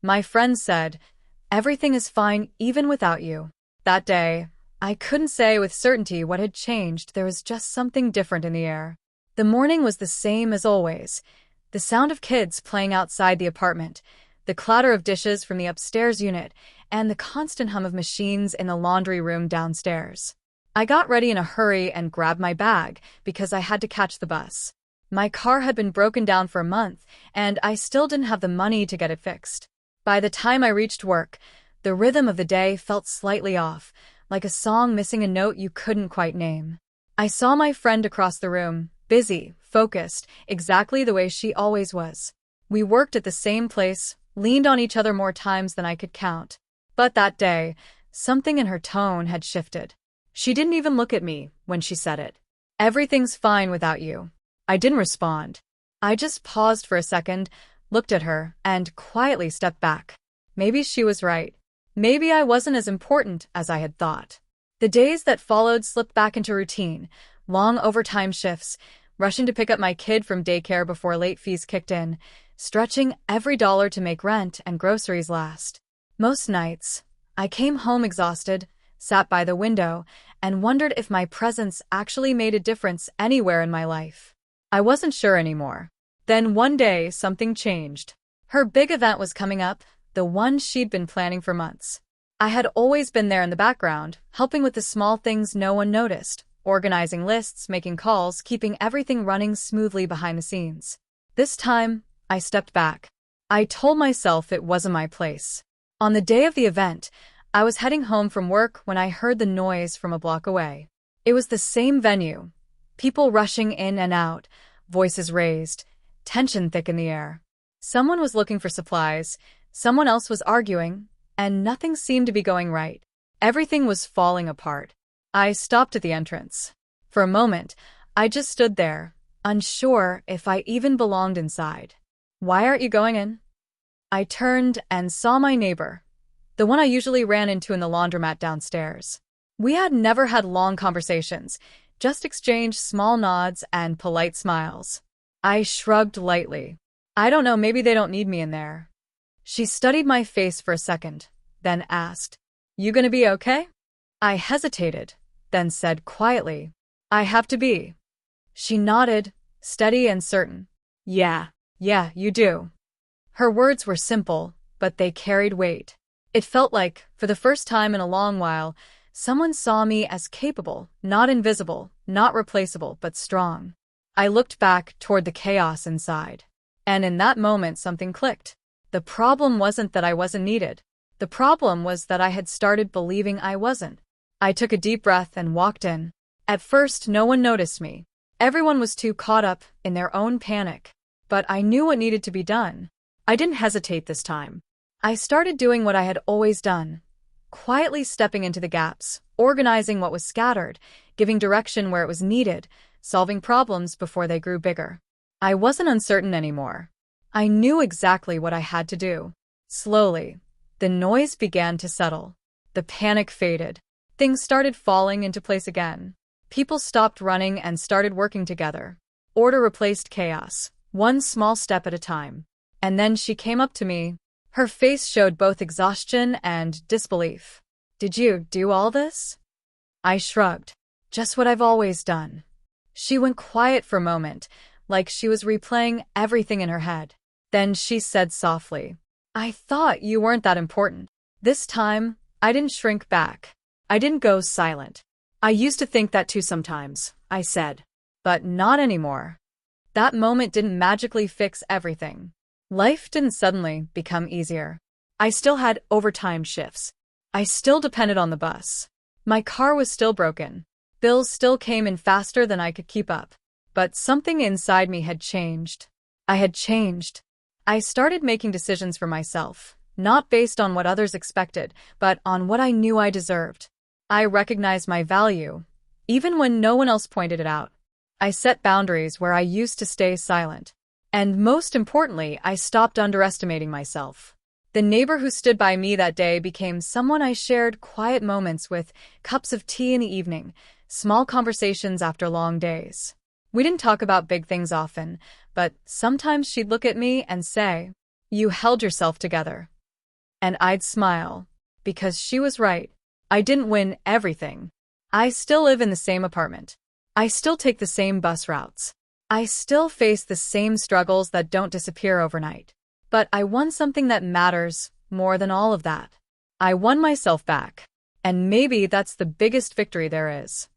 My friend said, "Everything is fine even without you." That day, I couldn't say with certainty what had changed. There was just something different in the air. The morning was the same as always. The sound of kids playing outside the apartment, the clatter of dishes from the upstairs unit, and the constant hum of machines in the laundry room downstairs. I got ready in a hurry and grabbed my bag because I had to catch the bus. My car had been broken down for a month, and I still didn't have the money to get it fixed. By the time I reached work, the rhythm of the day felt slightly off, like a song missing a note you couldn't quite name. I saw my friend across the room, busy, focused, exactly the way she always was. We worked at the same place, leaned on each other more times than I could count. But that day, something in her tone had shifted. She didn't even look at me when she said it. "Everything's fine without you." I didn't respond. I just paused for a second, looked at her, and quietly stepped back. Maybe she was right. Maybe I wasn't as important as I had thought. The days that followed slipped back into routine, long overtime shifts, rushing to pick up my kid from daycare before late fees kicked in, stretching every dollar to make rent and groceries last. Most nights, I came home exhausted, sat by the window, and wondered if my presence actually made a difference anywhere in my life. I wasn't sure anymore. Then one day, something changed. Her big event was coming up, the one she'd been planning for months. I had always been there in the background, helping with the small things no one noticed, organizing lists, making calls, keeping everything running smoothly behind the scenes. This time, I stepped back. I told myself it wasn't my place. On the day of the event, I was heading home from work when I heard the noise from a block away. It was the same venue. People rushing in and out, voices raised, tension thick in the air. Someone was looking for supplies, someone else was arguing, and nothing seemed to be going right. Everything was falling apart. I stopped at the entrance. For a moment, I just stood there, unsure if I even belonged inside. "Why aren't you going in?" I turned and saw my neighbor, the one I usually ran into in the laundromat downstairs. We had never had long conversations, just exchanged small nods and polite smiles. I shrugged lightly. "I don't know, maybe they don't need me in there." She studied my face for a second, then asked, "You gonna be okay?" I hesitated, then said quietly, "I have to be." She nodded, steady and certain. Yeah, you do." Her words were simple, but they carried weight. It felt like, for the first time in a long while, someone saw me as capable, not invisible, not replaceable, but strong. I looked back toward the chaos inside. And in that moment something clicked. The problem wasn't that I wasn't needed. The problem was that I had started believing I wasn't. I took a deep breath and walked in. At first, no one noticed me. Everyone was too caught up in their own panic. But I knew what needed to be done. I didn't hesitate this time. I started doing what I had always done. Quietly stepping into the gaps, organizing what was scattered, giving direction where it was needed, solving problems before they grew bigger. I wasn't uncertain anymore. I knew exactly what I had to do. Slowly, the noise began to settle. The panic faded. Things started falling into place again. People stopped running and started working together. Order replaced chaos, one small step at a time. And then she came up to me. Her face showed both exhaustion and disbelief. "Did you do all this?" I shrugged. "Just what I've always done." She went quiet for a moment, like she was replaying everything in her head. Then she said softly, "I thought you weren't that important." This time, I didn't shrink back. I didn't go silent. "I used to think that too sometimes," I said. "But not anymore." That moment didn't magically fix everything. Life didn't suddenly become easier. I still had overtime shifts. I still depended on the bus. My car was still broken. Bills still came in faster than I could keep up. But something inside me had changed. I had changed. I started making decisions for myself, not based on what others expected, but on what I knew I deserved. I recognized my value, even when no one else pointed it out. I set boundaries where I used to stay silent. And most importantly, I stopped underestimating myself. The neighbor who stood by me that day became someone I shared quiet moments with, cups of tea in the evening, small conversations after long days. We didn't talk about big things often, but sometimes she'd look at me and say, "You held yourself together." And I'd smile. Because she was right. I didn't win everything. I still live in the same apartment. I still take the same bus routes. I still face the same struggles that don't disappear overnight. But I won something that matters more than all of that. I won myself back. And maybe that's the biggest victory there is.